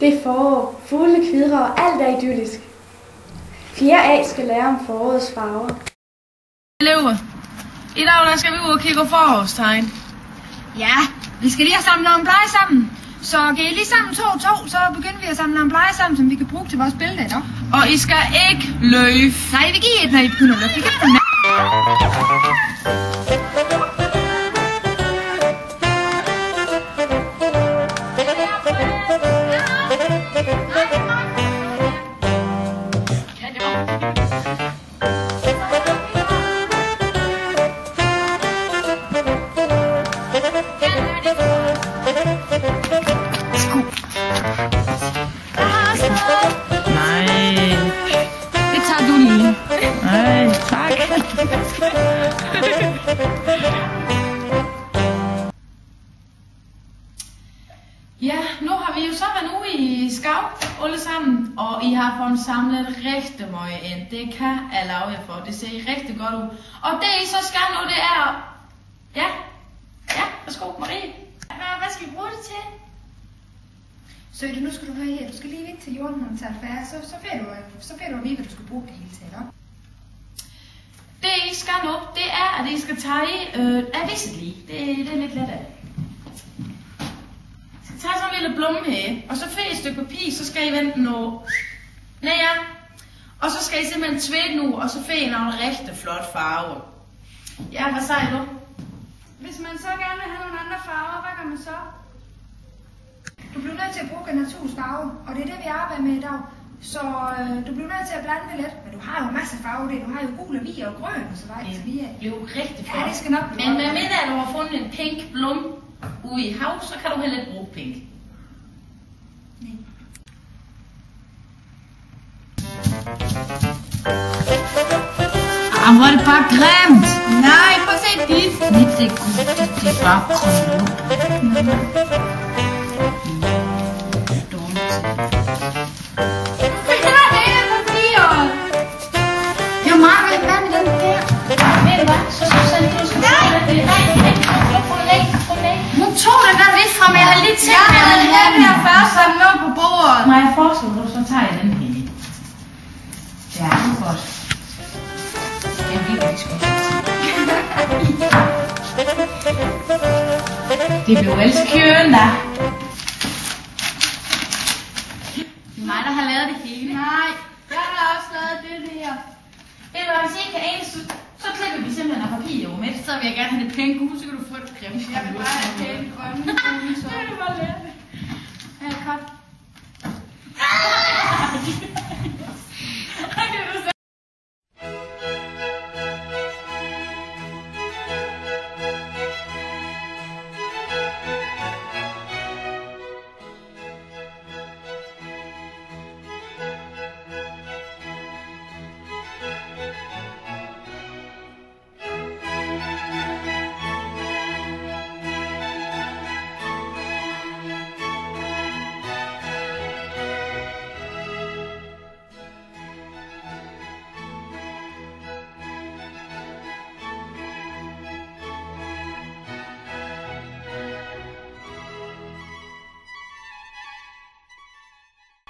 Det er forår, fugle kvidrer og alt er idyllisk. 4A skal lære om forårets farver. Elever, i dag der skal vi ud og kigge på forårstegn. Ja, vi skal lige have samlet nogle blege sammen. Så kan I lige sammen to, så begynder vi at samle nogle blege sammen, som vi kan bruge til vores billede, ikke? Og I skal ikke løbe. Nej, vi giver et, når I begynder at løbe. Vi kan ikke med. Ja, nu har vi jo så været ude i skov alle sammen, og I har fået samlet rigtig meget ind. Det kan jeg love jer for. Det ser rigtig godt ud. Og det I så skal nu, det er... Ja, værsgo Marie. Hvad skal vi bruge det til? Søde, nu skal du høre her. Du skal lige ind til jorden og tage færre. Så får du at vide, hvad du skal bruge det hele til, ikke? Det I skal nu, det er, at I skal tage aviselig. Det er lidt lettere. Tag sådan en lille blumme her, og så får I et stykke papir, så skal I vente noget ned, og så skal I simpelthen tvætte nu, og så får I nogle rigtig flot farver. Ja, hvad siger du? Hvis man så gerne vil have nogle andre farver, hvad gør man så? Du bliver nødt til at bruge naturens farve, og det er det, vi arbejder med i dag. Så du bliver nødt til at blande det lidt, men du har jo masser af farver der. Du har jo gul og hvid og grøn og så videre. Det bliver jo rigtig flot. Ja, det skal nok blive. Men med mindre, at du har fundet en pink blom ude i hav, så kan du heller ikke bruge pink. Nej. Hvor er det bare grimt! Nej, prøv at se dit. Det er bare krøllet. Må jeg foreslå, at du så tager den her? Ja, det er godt. Det er virkelig godt. Det blev ellers køen, da. Det er mig, der har lavet det hele. Nej, jeg har også lavet det her. Ved du, hvis I ikke kan eneste, så klipper vi simpelthen af papir over med. Så vil jeg gerne have det pænt gule, så kan du få et grimt.